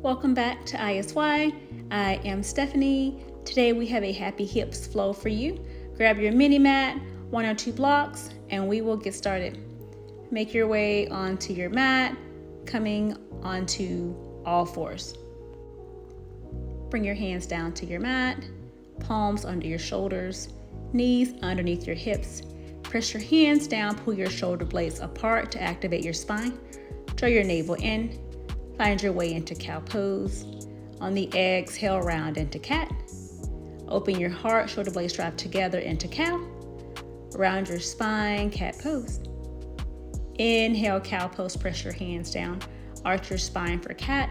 Welcome back to ISY. I am Stephanie. Today we have a happy hips flow for you. Grab your mini mat, 1 or 2 blocks, and we will get started. Make your way onto your mat, coming onto all fours. Bring your hands down to your mat, palms under your shoulders, knees underneath your hips. Press your hands down, pull your shoulder blades apart to activate your spine. Draw your navel in. Find your way into cow pose. On the exhale, round into cat. Open your heart, shoulder blades drive together into cow. Round your spine, cat pose. Inhale, cow pose, press your hands down. Arch your spine for cat.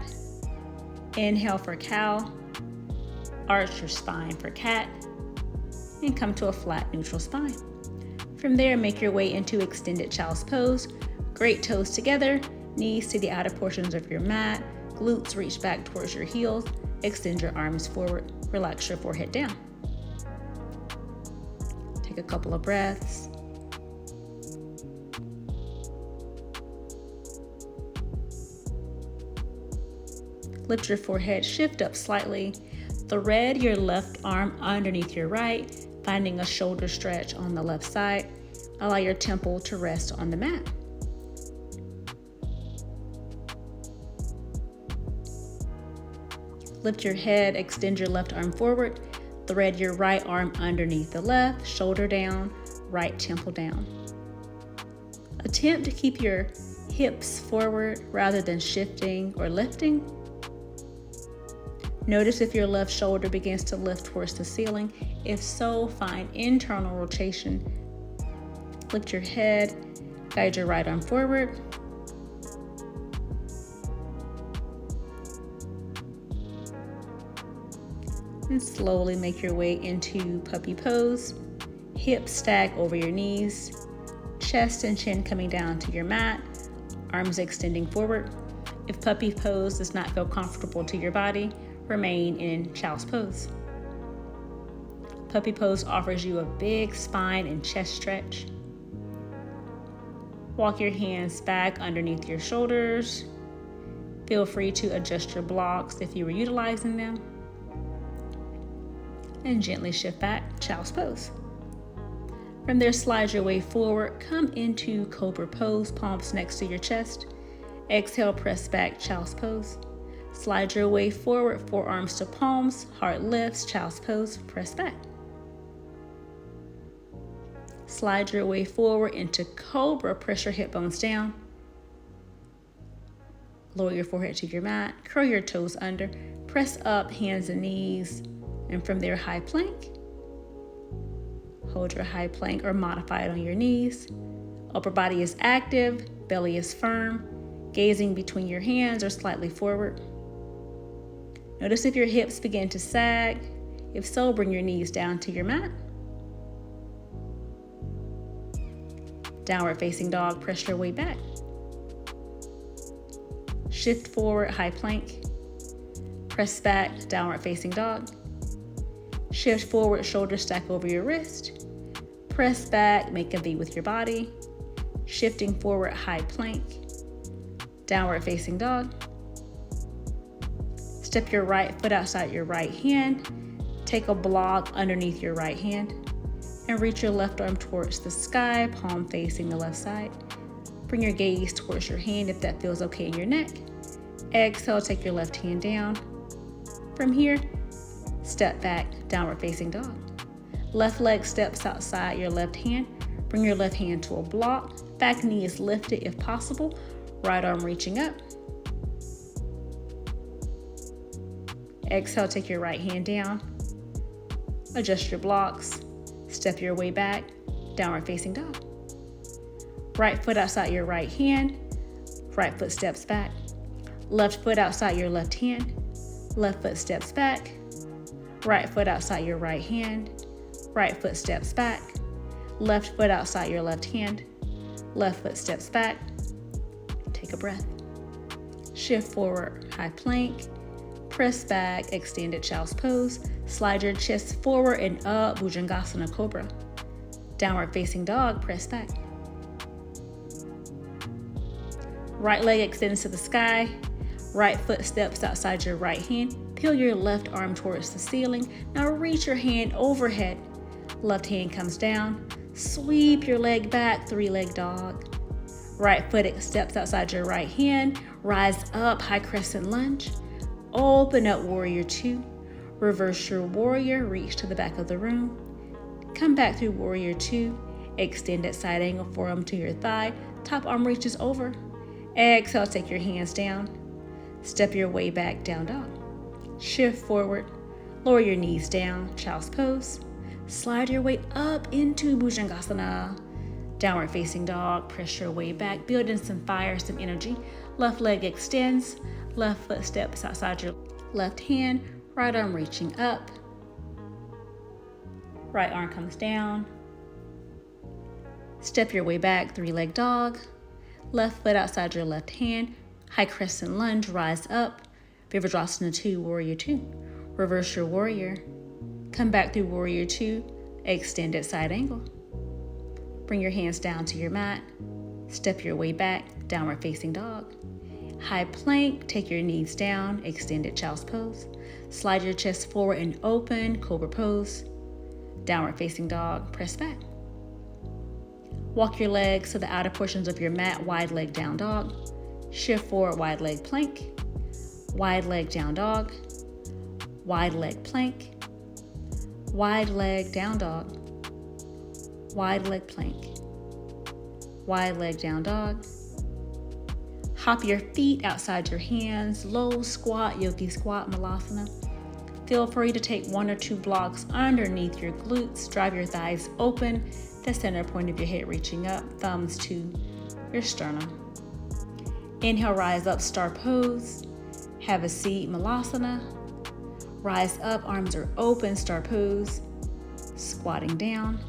Inhale for cow. Arch your spine for cat. And come to a flat, neutral spine. From there, make your way into extended child's pose. Great toes together. Knees to the outer portions of your mat, glutes reach back towards your heels, extend your arms forward, relax your forehead down. Take a couple of breaths. Lift your forehead, shift up slightly. Thread your left arm underneath your right, finding a shoulder stretch on the left side. Allow your temple to rest on the mat. Lift your head, extend your left arm forward, thread your right arm underneath the left, shoulder down, right temple down. Attempt to keep your hips forward rather than shifting or lifting. Notice if your left shoulder begins to lift towards the ceiling. If so, find internal rotation. Lift your head, guide your right arm forward. And slowly make your way into puppy pose. Hips stack over your knees. Chest and chin coming down to your mat. Arms extending forward. If puppy pose does not feel comfortable to your body, remain in child's pose. Puppy pose offers you a big spine and chest stretch. Walk your hands back underneath your shoulders. Feel free to adjust your blocks if you were utilizing them. And gently shift back, child's pose. From there, slide your way forward, come into cobra pose, palms next to your chest. Exhale, press back, child's pose. Slide your way forward, forearms to palms, heart lifts, child's pose, press back. Slide your way forward into cobra, press your hip bones down. Lower your forehead to your mat, curl your toes under, press up, hands and knees. And from there, high plank. Hold your high plank or modify it on your knees. Upper body is active, belly is firm, gazing between your hands or slightly forward. Notice if your hips begin to sag. If so, bring your knees down to your mat. Downward facing dog, press your way back. Shift forward, high plank. Press back, downward facing dog. Shift forward, shoulders stack over your wrist. Press back, make a V with your body. Shifting forward, high plank. Downward facing dog. Step your right foot outside your right hand. Take a block underneath your right hand. And reach your left arm towards the sky, palm facing the left side. Bring your gaze towards your hand if that feels okay in your neck. Exhale, take your left hand down. From here, step back, downward facing dog. Left leg steps outside your left hand. Bring your left hand to a block. Back knee is lifted if possible. Right arm reaching up. Exhale, take your right hand down. Adjust your blocks. Step your way back, downward facing dog. Right foot outside your right hand. Right foot steps back. Left foot outside your left hand. Left foot steps back. Right foot outside your right hand. Right foot steps back. Left foot outside your left hand. Left foot steps back. Take a breath. Shift forward, high plank. Press back, extended child's pose. Slide your chest forward and up, Bhujangasana Cobra. Downward facing dog, press back. Right leg extends to the sky. Right foot steps outside your right hand. Peel your left arm towards the ceiling. Now reach your hand overhead. Left hand comes down. Sweep your leg back, three-leg dog. Right foot steps outside your right hand. Rise up, high crescent lunge. Open up, warrior two. Reverse your warrior, reach to the back of the room. Come back through warrior two. Extended side angle, forearm to your thigh. Top arm reaches over. Exhale, take your hands down. Step your way back, down dog. Shift forward. Lower your knees down, child's pose. Slide your way up into Bhujangasana. Downward facing dog, press your way back. Build in some fire, some energy. Left leg extends. Left foot steps outside your left hand. Right arm reaching up. Right arm comes down. Step your way back, three-leg dog. Left foot outside your left hand. High crescent lunge, rise up. Virabhadrasana 2, warrior 2. Reverse your warrior. Come back through warrior 2, extended side angle. Bring your hands down to your mat. Step your way back, downward facing dog. High plank, take your knees down, extended child's pose. Slide your chest forward and open, cobra pose. Downward facing dog, press back. Walk your legs to the outer portions of your mat, wide leg down dog. Shift forward, wide leg plank. Wide leg down dog. Wide leg plank. Wide leg down dog. Wide leg plank. Wide leg down dog. Hop your feet outside your hands, low squat, yogi squat, malasana. Feel free to take 1 or 2 blocks underneath your glutes. Drive your thighs open, the center point of your head reaching up, thumbs to your sternum. Inhale, rise up, star pose. Have a seat, malasana. Rise up, arms are open, star pose. Squatting down.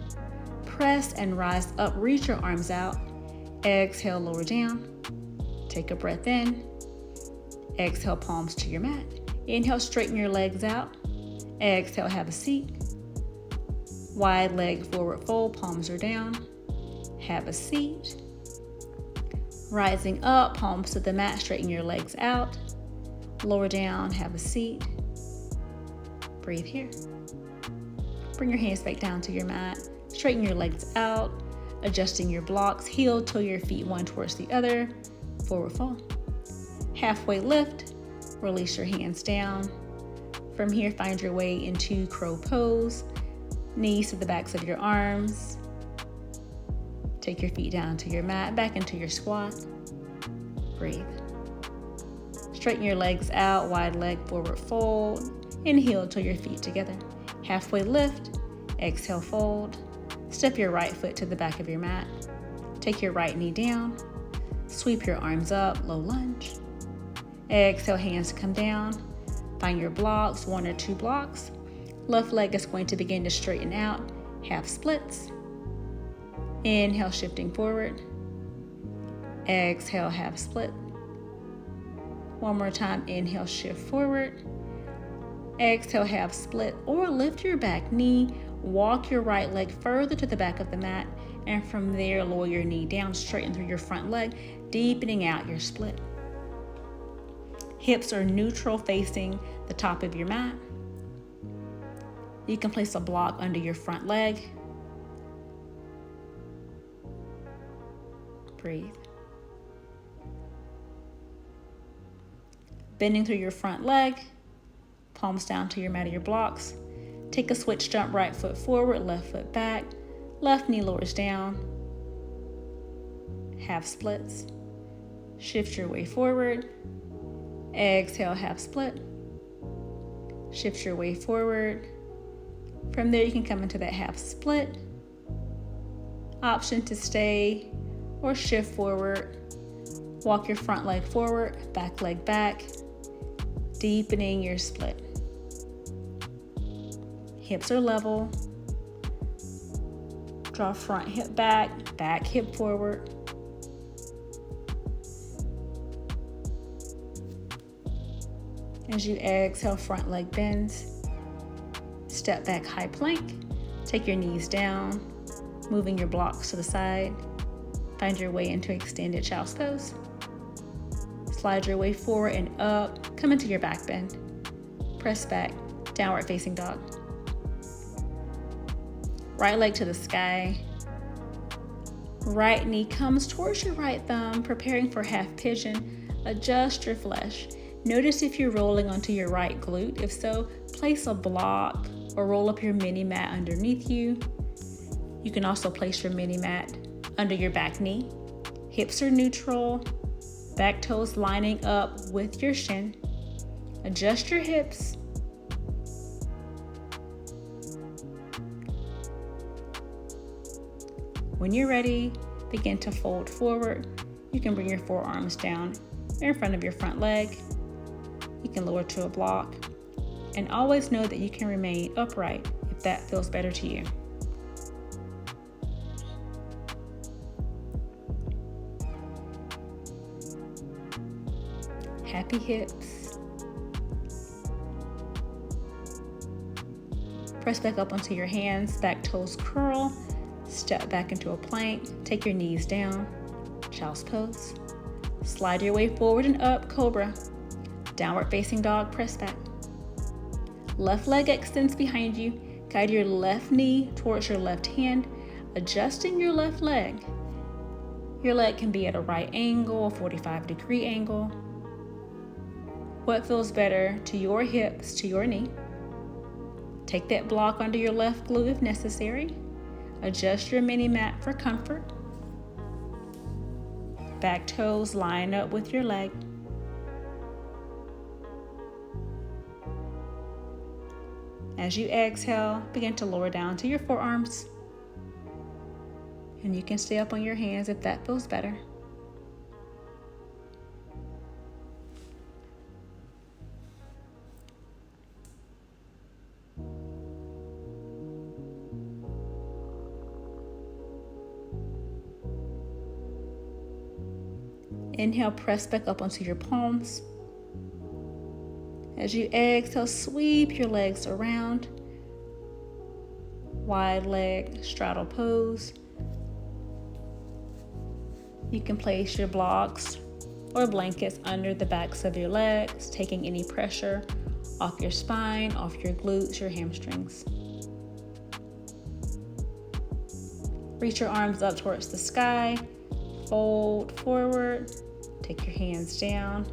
Press and rise up, reach your arms out. Exhale, lower down. Take a breath in. Exhale, palms to your mat. Inhale, straighten your legs out. Exhale, have a seat. Wide leg forward fold, palms are down. Have a seat. Rising up, palms to the mat, straighten your legs out. Lower down, have a seat. Breathe here. Bring your hands back down to your mat. Straighten your legs out, adjusting your blocks. Heel toe your feet one towards the other. Forward fold. Halfway lift. Release your hands down. From here, find your way into crow pose. Knees to the backs of your arms. Take your feet down to your mat, back into your squat. Breathe. Straighten your legs out, wide leg forward fold. Inhale till your feet together. Halfway lift, exhale fold. Step your right foot to the back of your mat. Take your right knee down. Sweep your arms up, low lunge. Exhale, hands come down. Find your blocks, 1 or 2 blocks. Left leg is going to begin to straighten out, half splits. Inhale, shifting forward. Exhale, half split. One more time, inhale, shift forward. Exhale, half split, or lift your back knee. Walk your right leg further to the back of the mat, and from there, lower your knee down, straighten through your front leg, deepening out your split. Hips are neutral facing the top of your mat. You can place a block under your front leg. Breathe. Bending through your front leg, palms down to your mat or your blocks. Take a switch jump, right foot forward, left foot back. Left knee lowers down. Half splits. Shift your way forward. Exhale, half split. Shift your way forward. From there, you can come into that half split. Option to stay or shift forward. Walk your front leg forward, back leg back, deepening your split. Hips are level. Draw front hip back, back hip forward. As you exhale, front leg bends. Step back, high plank. Take your knees down, moving your blocks to the side. Find your way into extended child's pose. Slide your way forward and up. Come into your back bend. Press back, downward facing dog. Right leg to the sky. Right knee comes towards your right thumb, preparing for half pigeon. Adjust your flesh. Notice if you're rolling onto your right glute. If so, place a block or roll up your mini mat underneath you. You can also place your mini mat under your back knee. Hips are neutral, back toes lining up with your shin. Adjust your hips. When you're ready, begin to fold forward. You can bring your forearms down in front of your front leg. You can lower to a block. And always know that you can remain upright if that feels better to you. Happy hips. Press back up onto your hands, back toes curl. Step back into a plank. Take your knees down. Child's pose. Slide your way forward and up, cobra. Downward facing dog, press back. Left leg extends behind you. Guide your left knee towards your left hand, adjusting your left leg. Your leg can be at a right angle, a 45-degree angle. What feels better to your hips, to your knee? Take that block under your left glute if necessary. Adjust your mini mat for comfort. Back toes line up with your leg. As you exhale, begin to lower down to your forearms. And you can stay up on your hands if that feels better. Inhale, press back up onto your palms. As you exhale, sweep your legs around. Wide leg straddle pose. You can place your blocks or blankets under the backs of your legs, taking any pressure off your spine, off your glutes, your hamstrings. Reach your arms up towards the sky. Fold forward. Take your hands down.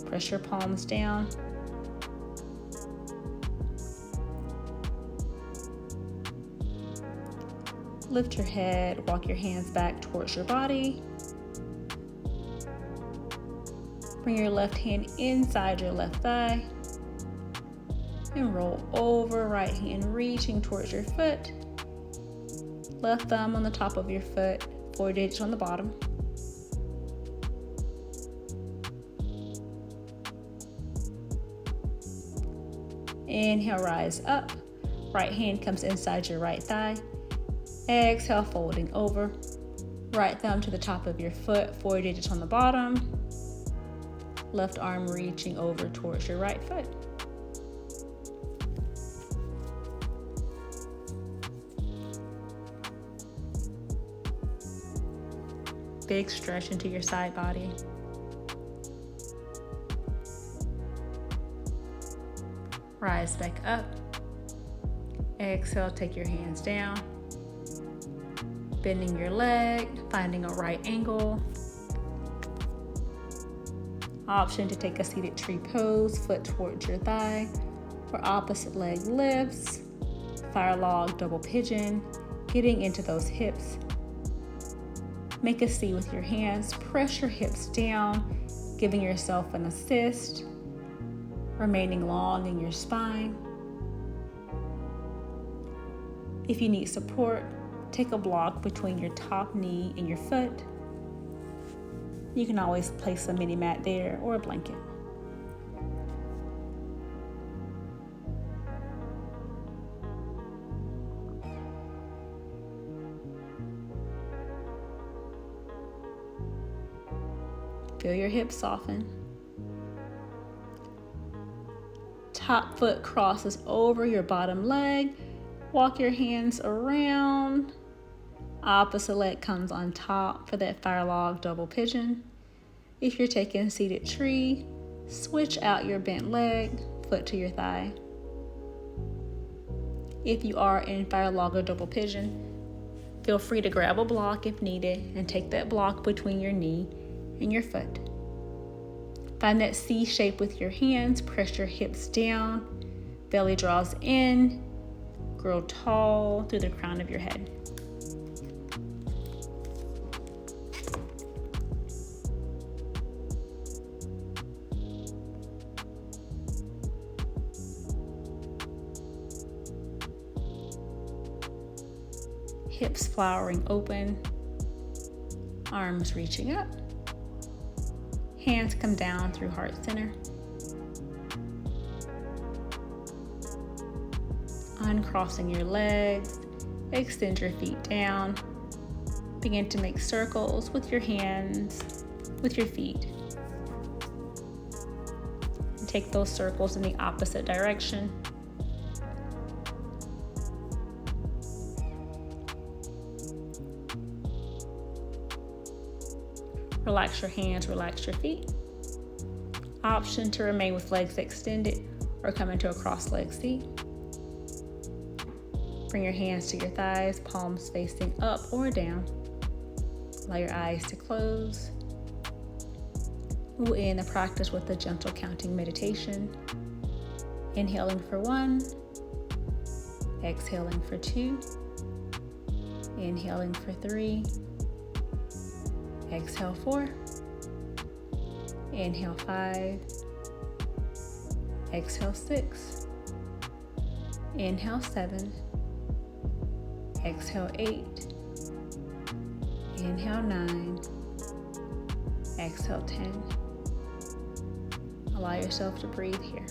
Press your palms down. Lift your head, walk your hands back towards your body. Bring your left hand inside your left thigh. And roll over, right hand reaching towards your foot. Left thumb on the top of your foot, 4 digits on the bottom. Inhale, rise up. Right hand comes inside your right thigh. Exhale, folding over. Right thumb to the top of your foot, 4 digits on the bottom. Left arm reaching over towards your right foot. Big stretch into your side body. Rise back up. Exhale, take your hands down. Bending your leg, finding a right angle. Option to take a seated tree pose, foot towards your thigh, or opposite leg lifts. Fire log, double pigeon, getting into those hips. Make a C with your hands, press your hips down, giving yourself an assist, remaining long in your spine. If you need support, take a block between your top knee and your foot. You can always place a mini mat there or a blanket. Feel your hips soften. Top foot crosses over your bottom leg. Walk your hands around. Opposite leg comes on top for that fire log double pigeon. If you're taking seated tree, switch out your bent leg, foot to your thigh. If you are in fire log or double pigeon, feel free to grab a block if needed and take that block between your knee and your foot. Find that C shape with your hands, press your hips down, belly draws in, grow tall through the crown of your head. Hips flowering open, arms reaching up, hands come down through heart center. Uncrossing your legs, extend your feet down. Begin to make circles with your hands, with your feet. And take those circles in the opposite direction. Relax your hands, relax your feet. Option to remain with legs extended or come into a cross-legged seat. Bring your hands to your thighs, palms facing up or down. Allow your eyes to close. We'll end the practice with a gentle counting meditation. Inhaling for 1, exhaling for 2, inhaling for 3, exhale 4, inhale 5, exhale 6, inhale 7, exhale 8, inhale 9, exhale 10. Allow yourself to breathe here.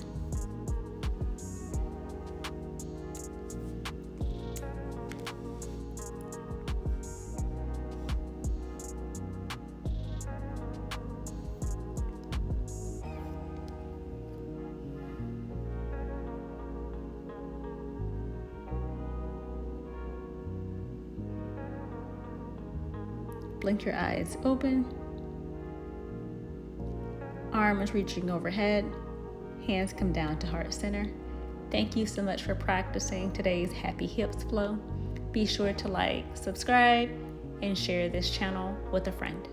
Blink your eyes open. Arms reaching overhead. Hands come down to heart center. Thank you so much for practicing today's Happy Hips flow. Be sure to like, subscribe, and share this channel with a friend.